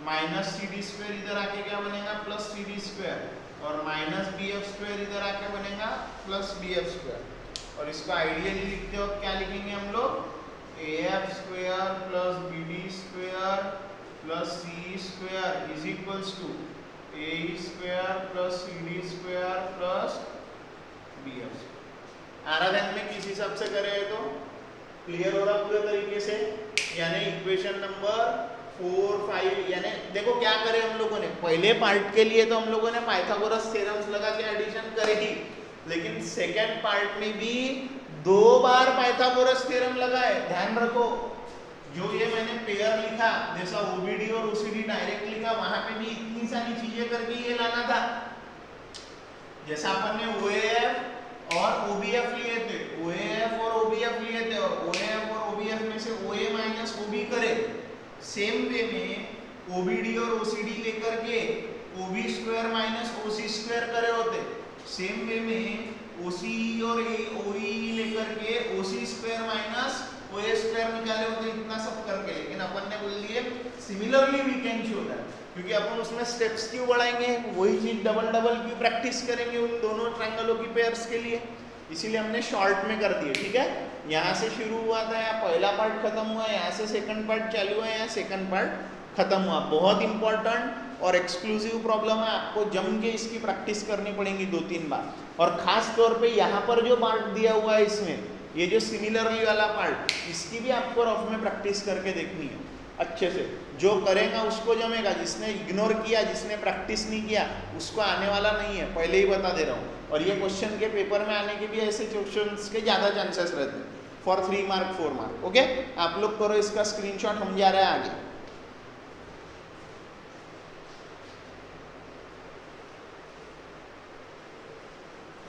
minus C D square इधर आके क्या बनेगा, प्लस सी डी स्क्वायर, और माइनस बी एफ स्क्वायर इधर आके बनेगा प्लस बी एफ स्क्वायर। और इसको आइडियली लिखते हो क्या लिखेंगे हम लोग, A F square plus B D square plus C square is equals to A square plus C D square plus B F square. आराधन में किस हिसाब से करे तो क्लियर हो रहा पूरे तरीके से, यानी इक्वेशन नंबर 4, 5, यानी देखो क्या करे हम लोगों ने, पहले पार्ट के लिए तो हम लोगों ने पाइथागोरस थ्योरम्स लगा के एडिशन करे ही, लेकिन सेकेंड पार्ट में भी 2 बार पाइथागोरस थ्योरम लगा है। ध्यान रखो, जो ये मैंने पेयर लिखा, जैसा ओबीडी और ओसीडी डायरेक्ट लिखा, वहां पे भी इतनी सारी चीजें करके ये लाना था। जैसा अपन ने ओएएफ और ओबीएफ लिए थे, ओएएफ और ओबीएफ लिए थे, और ओएएफ और ओबीएफ में से ओए माइनस ओबी करे, सेम वे में ओबीडी और ओसीडी लेकर के ओबी स्क्वायर माइनस ओसी स्क्वायर करे होते, सेम वे में ओसी और ओई लेकर के ओसी स्क्वायर माइनस ओए स्क्वायर निकाले होते, इतना सब करके। लेकिन अपन ने बोल दिए similarly we can show that, क्योंकि अपन उसमें स्टेप्स क्यों बढ़ाएंगे, वही चीज डबल क्यों प्रैक्टिस करेंगे उन दोनों ट्रायंगलों की पेयर्स के लिए, इसीलिए हमने शॉर्ट में कर दिए, ठीक है? यहाँ से शुरू हुआ था, या पहला पार्ट खत्म हुआ, यहाँ से सेकंड पार्ट चालू हुआ, या सेकंड पार्ट खत्म हुआ। बहुत इंपॉर्टेंट और एक्सक्लूसिव प्रॉब्लम है, आपको जम के इसकी प्रैक्टिस करनी पड़ेगी 2-3 बार। और खास तौर पे यहाँ पर जो पार्ट दिया हुआ है इसमें, ये जो सिमिलरली वाला पार्ट, इसकी भी आपको रफ में प्रैक्टिस करके देखनी है अच्छे से। जो करेगा उसको जमेगा, जिसने इग्नोर किया, जिसने प्रैक्टिस नहीं किया, उसको आने वाला नहीं है, पहले ही बता दे रहा हूँ। और ये क्वेश्चन के पेपर में आने के भी ऐसे क्वेश्चंस के ज़्यादा चांसेस रहते हैं, फॉर 3 मार्क 4 मार्क। ओके, आप लोग करो इसका स्क्रीनशॉट, हम जा रहे हैं आगे।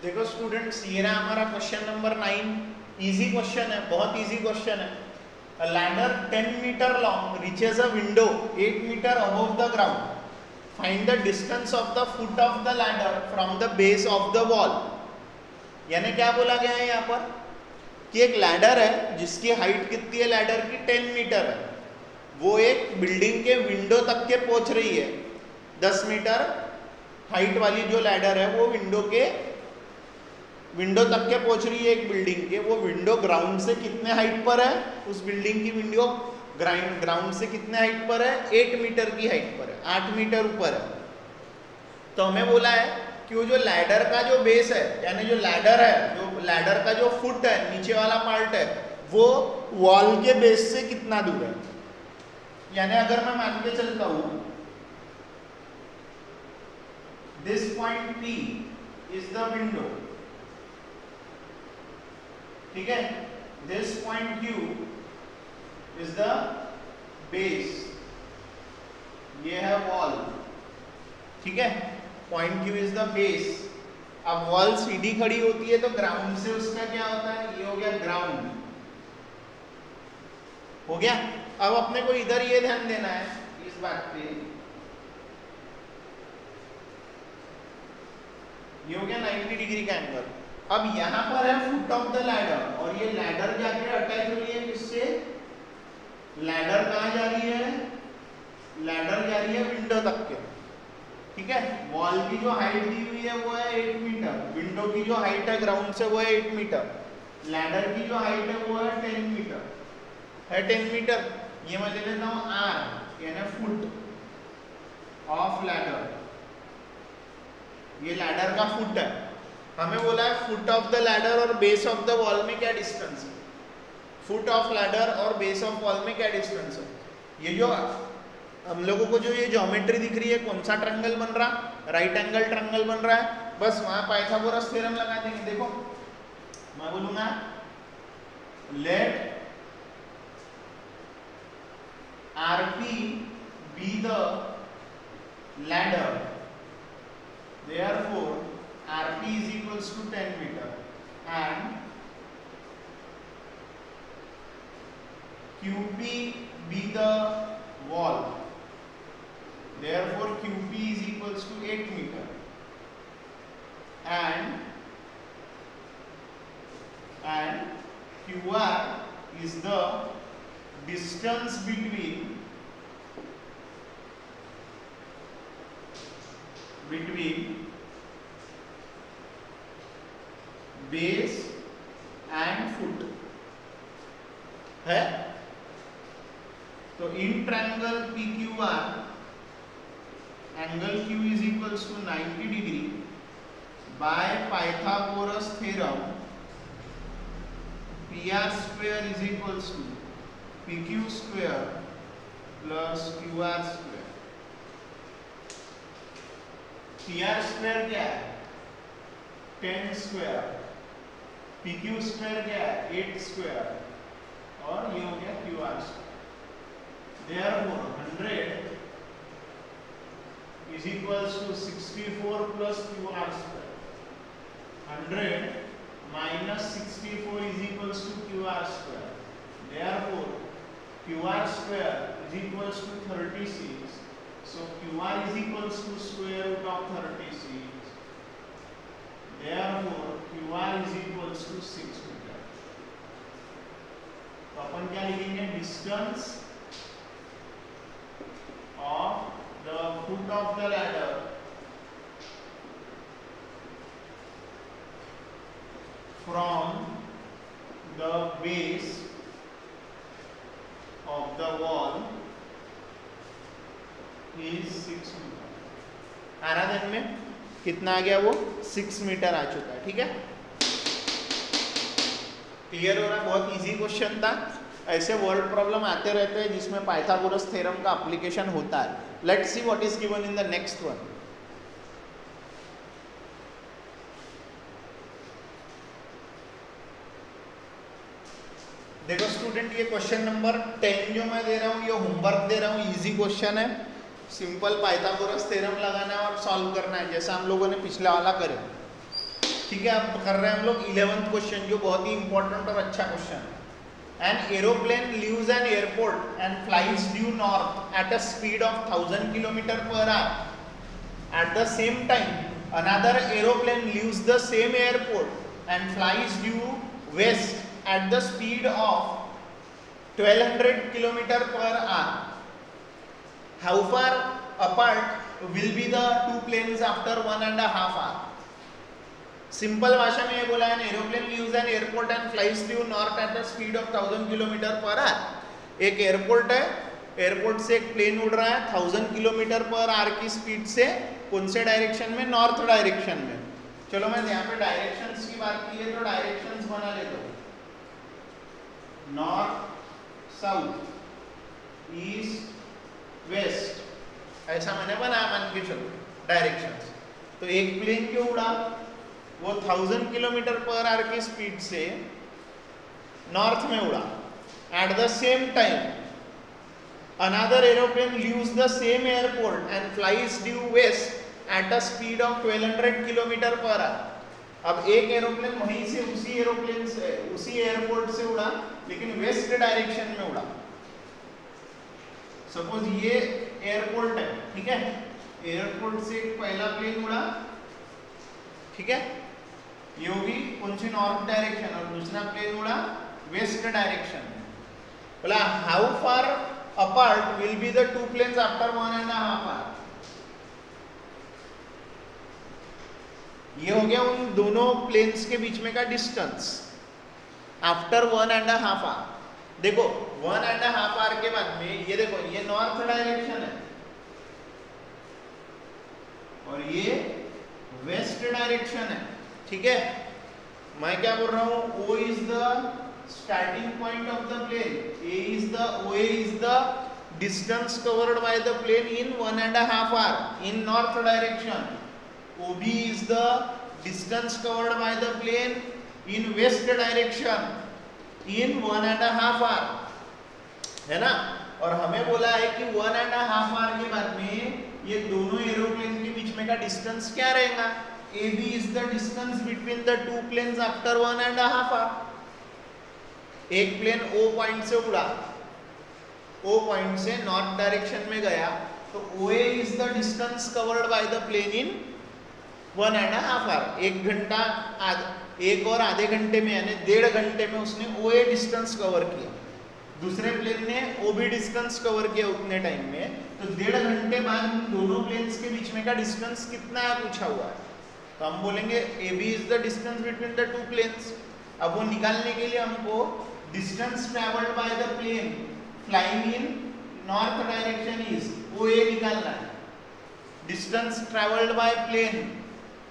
देखो स्टूडेंट्स, ये रहा हमारा क्वेश्चन नंबर 9। इजी क्वेश्चन है, बहुत इजी क्वेश्चन है। A ladder 10 meter long reaches a window 8 meter above the ground. Find the distance of the foot of the ladder from the base of the wall. यानी क्या बोला गया है यहाँ पर कि एक लैडर है जिसकी हाइट कितनी है, लैडर की 10 मीटर है, वो एक बिल्डिंग के विंडो तक के पहुंच रही है। 10 मीटर हाइट वाली जो लैडर है वो विंडो के विंडो तक के पहुंच रही है एक बिल्डिंग के, वो विंडो ग्राउंड से कितने हाइट पर है, उस बिल्डिंग की विंडो ग्राउंड से कितने हाइट पर है, 8 मीटर की हाइट पर है, 8 मीटर ऊपर है। तो हमें बोला है कि वो जो लैडर का जो बेस है, यानी जो लैडर है, जो लैडर का जो फुट है, नीचे वाला पार्ट है, वो वॉल के बेस से कितना दूर है। यानी अगर मैं मान के चलता हूं this point P is the window, ठीक है, this point Q is the base, ये है वॉल, ठीक है, point Q is the base. अब वॉल सीधी खड़ी होती है तो ग्राउंड से उसका क्या होता है, ये हो गया ग्राउंड, हो गया। अब अपने को इधर ये ध्यान देना है इस बात पे, ये हो गया 90 डिग्री का एंगल। अब यहां पर है फुट ऑफ द लैडर, और ये लैडर जाके अटैच हो रही है किससे, लैडर कहां जा रही है, लैडर जा रही है विंडो तक के, ठीक है। वॉल की जो हाइट दी हुई है वो है 8 मीटर, विंडो की जो हाइट है ग्राउंड से वो है 8 मीटर, लैडर की जो हाइट है वो है 10 मीटर, है 10 मीटर। ये मैं ले लेता हूं R, यानी फुट ऑफ लैडर, ये लैडर का फुट है। हमें बोला है फुट ऑफ द लैडर और बेस ऑफ द वॉल में क्या डिस्टेंस है, फुट ऑफ लैडर और बेस ऑफ वॉल में क्या डिस्टेंस है। ये जो हम लोगों को जो ये ज्योमेट्री दिख रही है, कौन सा ट्रायंगल बन रहा, राइट एंगल ट्रायंगल बन रहा है, बस वहां पाइथागोरस थ्योरम लगा देंगे। देखो मैं बोलूंगा late RP be the ladder, therefore RP is equals to 10 meter and QP be the wall, therefore QP is equals to 8 meter and QR is the distance between base and foot है। तो in triangle PQR angle Q is equals to 90 degree by Pythagoras theorem, PR square is equals to PQ square plus QR square। PR square क्या है, 10 square, PQ square क्या है, 8 square, और ये हो गया QR square। Therefore 100 is equals to 64 plus QR square, 100 minus 64 is equals to QR square, therefore QR square is equals to 36, so QR is equals to square root of 36, therefore QR is equals to 6 meter। तो अपन क्या लिखेंगे, distance of the foot of the ladder from the base of the wall is 6 meter। आरा दिन में कितना आ गया, वो 6 metre आ चुका है, ठीक है। क्लियर हो रहा है, बहुत इजी क्वेश्चन था। ऐसे वर्ड प्रॉब्लम आते रहते हैं जिसमें पाइथागोरस थ्योरम का एप्लीकेशन होता है। Let's see what is given in the next one. देखो स्टूडेंट, ये क्वेश्चन नंबर 10 जो मैं दे रहा हूँ, ये होमवर्क दे रहा हूँ, इजी क्वेश्चन है, सिंपल पाइथागोरस थ्योरम लगाना है और सॉल्व करना है, जैसा हम लोगों ने पिछला वाला करे, ठीक है। अब कर रहे हैं हम लोग 11th क्वेश्चन, जो बहुत ही इंपॉर्टेंट और अच्छा क्वेश्चन है। An aeroplane leaves an airport and flies due north at a speed of 1000 km/h. At the same time, another aeroplane leaves the same airport and flies due west at the speed of 1200 km/h. How far apart will be the two planes after 1.5 hours? Simple भाषा में ये बोला है, aeroplane leaves an airport and flies due north at the speed of 1000 kilometre per our. एक airport है, airport से एक plane उड़ रहा है 1000 किलोमीटर पर आवर की स्पीड से, कौन से डायरेक्शन में? नॉर्थ डायरेक्शन में। चलो मैं यहाँ पे डायरेक्शंस की बात की है तो डायरेक्शंस बना लेता हूँ, नॉर्थ, साउथ, ईस्ट, वेस्ट, ऐसा मैंने बनाया, मान के चलो डायरेक्शंस। तो एक प्लेन क्यों उड़ा? वो 1000 किलोमीटर पर आवर की स्पीड से नॉर्थ में उड़ा। At the same time another aeroplane leaves the same airport and flies due west at a speed of 1200 kilometre per hour. अब एक एरोप्लेन वहीं से उसी एरोप्लेन से उसी एयरपोर्ट से उड़ा, लेकिन वेस्ट डायरेक्शन में उड़ा। सपोज ये एयरपोर्ट है, ठीक है, एयरपोर्ट से पहला प्लेन उड़ा, ठीक है, ये भी कौन सी? नॉर्थ डायरेक्शन, और दूसरा प्लेन उड़ा वेस्ट डायरेक्शन में। बोला how far apart will be the two planes after 1.5 hour. ये हो गया उन दोनों प्लेन्स के बीच में का डिस्टेंस आफ्टर 1.5 आवर। देखो 1.5 आवर के बाद में ये देखो, ये नॉर्थ डायरेक्शन है और ये वेस्ट डायरेक्शन है, ठीक है। मैं क्या बोल रहा हूं? O is the starting point of the plane, OA is the distance covered by the plane in 1.5 hour in north direction. OB is the distance covered by the plane in west direction in 1.5 hour, है ना। और हमें बोला है कि 1.5 hour के बाद में ये दोनों एरोप्लेन के बीच में का डिस्टेंस क्या रहेगा? AB is the distance between the two planes after 1.5 hour। एक प्लेन O पॉइंट से उड़ा, O पॉइंट से नॉर्थ डायरेक्शन में गया, तो OA is the distance covered by the plane in 1.5 hour. एक घंटा, एक और आधे घंटे में यानी 1.5 घंटे में उसने OA डिस्टेंस कवर किया, दूसरे प्लेन ने OB डिस्टेंस कवर किया उतने टाइम में। तो 1.5 घंटे बाद दोनों प्लेन्स के बीच में का डिस्टेंस कितना है पूछा हुआ है, तो हम बोलेंगे AB is the distance between the two planes. अब वो निकालने के लिए हमको distance travelled by the plane flying in north direction is OA निकालना है। Distance travelled by plane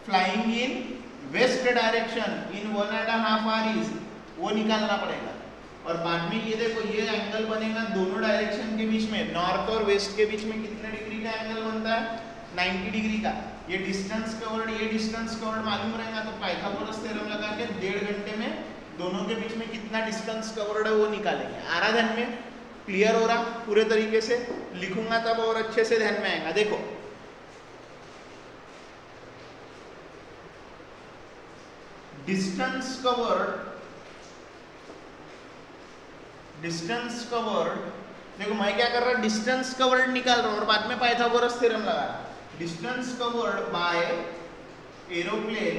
flying in west direction in 1.5 hour is, वो निकालना पड़ेगा। और बाद में ये देखो, ये एंगल बनेगा दोनों डायरेक्शन के बीच में, नॉर्थ और वेस्ट के बीच में कितने डिग्री का एंगल बनता है? 90 डिग्री का। ये डिस्टेंस कवर्ड, ये डिस्टेंस कवर्ड मालूम रहेगा तो पाइथागोरस थ्योरम लगा के 1.5 घंटे में दोनों के बीच में कितना डिस्टेंस कवर्ड है वो निकालेंगे। आ रहा ध्यान में? क्लियर हो रहा? पूरे तरीके से लिखूंगा तब और अच्छे से ध्यान में आएगा। देखो डिस्टेंस कवर्ड, देखो मैं क्या कर रहा, डिस्टेंस कवर्ड निकाल रहा हूं और बाद में पाइथागोरस थ्योरम लगा रहा। Distance covered bye aeroplane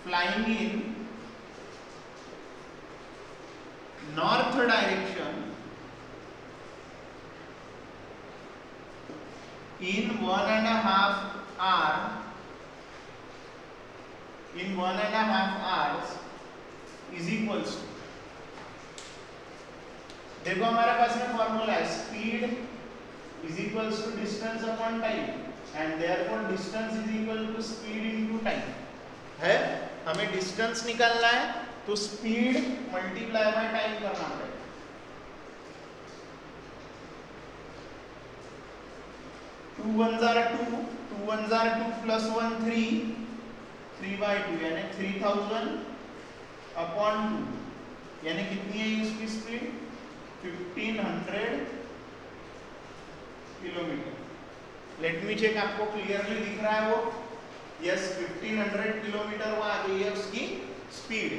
flying in north direction in 1.5 hours is equals to, देखो हमारे पास में फॉर्मूला है, speed is equals to distance upon time and therefore distance is equal to speed into time है। हमें distance निकालना है तो speed multiply by time करना पड़ेगा। टू वन जार टू प्लस 1 3/2 यानी 3000 अपॉन 2 यानी कितनी है इसकी speed? 1500 kilometre. Let me check, आपको क्लियरली दिख रहा है वो? यस, 1500 किलोमीटर वो आ गई है उसकी स्पीड।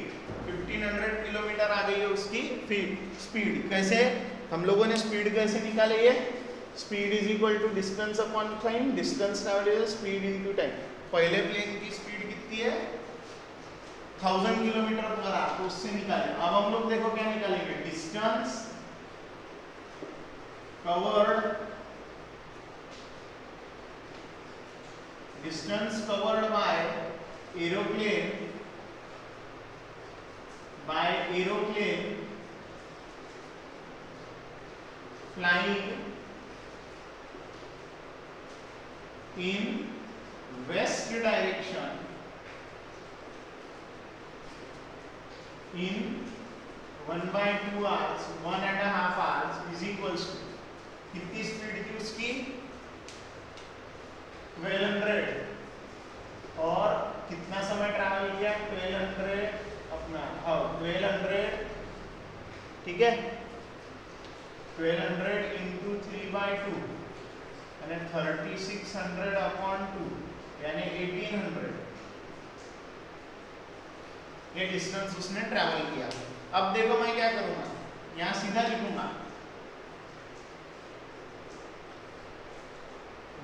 1500 किलोमीटर आ गई है उसकी स्पीड। कैसे हम लोगों ने स्पीड कैसे निकाले? ये speed is equal to distance upon time, distance travelled speed into time. पहले प्लेन की स्पीड कितनी है? 1000 किलोमीटर पर आवर, तो उससे निकालें। अब हम लोग देखो क्या निकालेंगे, distance covered distance covered bye aeroplane flying in west direction in 1/2 hours, 1.5 hours is equals to कितनी स्पीड थी उसकी 1200 और कितना समय ट्रैवल किया 1200 अपना 1200 ठीक है 1200 into 3/2 यानी 3600 upon 2 यानी 1800 ये डिस्टेंस उसने ट्रैवल किया। अब देखो मैं क्या करूंगा यहां सीधा लिखूंगा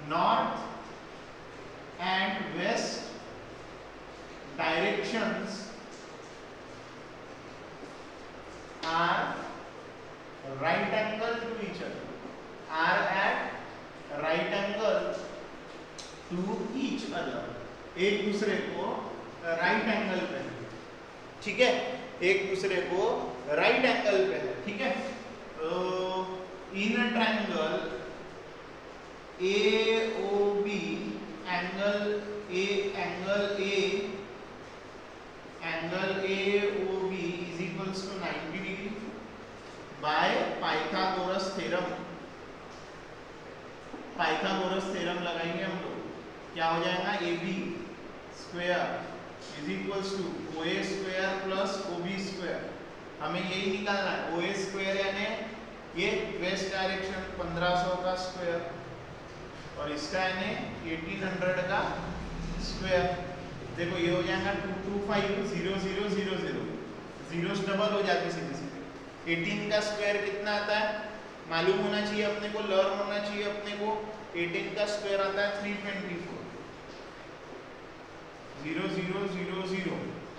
north and west directions are right angle to each other, are at right angle to each other, एक दूसरे को राइट एंगल पे है ठीक है एक दूसरे को राइट एंगल पे है ठीक है। तो in a triangle AOB angle AOB is equals to 90 degree by Pythagoras theorem लगाएंगे हम लोग क्या हो जाएगा AB square is equals to OA square plus OB square हमें यही निकालना है OA स्क्वायर यानी ये वेस्ट डायरेक्शन 1500 का स्क्वायर और इसका यानी 1800 का स्क्वायर देखो ये हो जाएगा 225 जीरोस डबल हो जाते सीधे 18 का स्क्वायर कितना आता है मालूम होना चाहिए अपने को लर्न होना चाहिए अपने को 18 का स्क्वायर आता है 324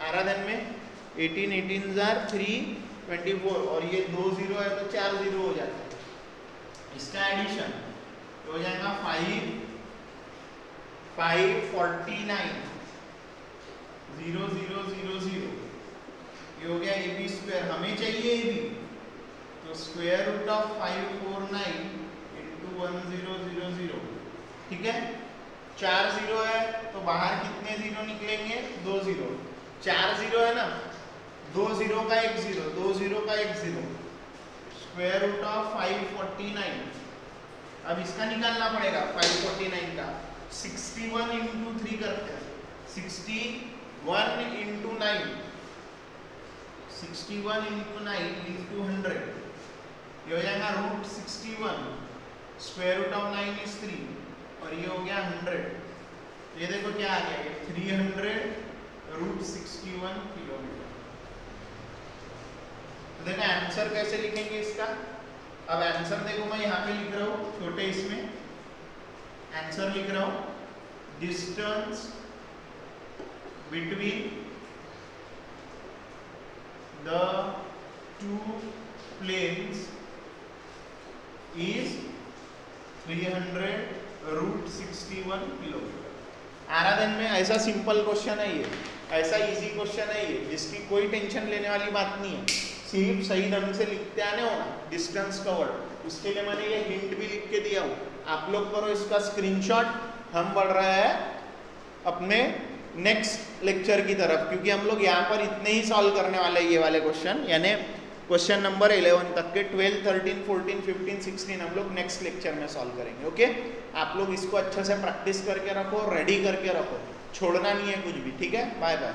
आराधन में 18 जार 324 और ये 2 0 है तो 4 0 हो जाता है इसका एडिशन तो हो जाएगा 549 0 ये हो गया AB स्क्वायर हमें चाहिए AB तो स्क्वायर रूट ऑफ 549 into 1000 ठीक है 4 0 है तो बाहर कितने जीरो निकलेंगे 2 0 4 0 है ना 2 0 का 1 0 2 0 का 1 0 स्क्वायर रूट ऑफ 549 अब इसका निकालना पड़ेगा 549 का 61 into 3 करते हैं 61 into 9 61 into 9 into 100 ये हो जाएगा root 61 square root of 9 is 3 और ये हो गया 100 ये देखो क्या आ गया 300 रूट 61 किलोमीटर। तो देखो आंसर कैसे लिखेंगे इसका अब आंसर देखो मैं यहाँ पे लिख रहा हूँ छोटे इसमें आंसर लिख रहा हूँ distance between the two planes is 300 रूट 61 किलोमीटर। आराधन में ऐसा सिंपल क्वेश्चन है ये ऐसा इजी क्वेश्चन है ये जिसकी कोई टेंशन लेने वाली बात नहीं है सिर्फ सही ढंग से लिखते आने हो ना डिस्टेंस कवर्ड उसके लिए मैंने ये हिंट भी लिख के दिया हूँ आप लोग करो इसका स्क्रीनशॉट हम बढ़ रहा है अपने नेक्स्ट लेक्चर की तरफ क्योंकि हम लोग यहाँ पर इतने ही सॉल्व करने वाले हैं ये वाले क्वेश्चन यानी क्वेश्चन नंबर 11 तक के 12, 13, 14, 15, 16 हम लोग नेक्स्ट लेक्चर में सॉल्व करेंगे ओके। आप लोग इसको अच्छे से प्रैक्टिस करके रखो रेडी करके रखो छोड़ना नहीं है कुछ भी ठीक है बाय बाय।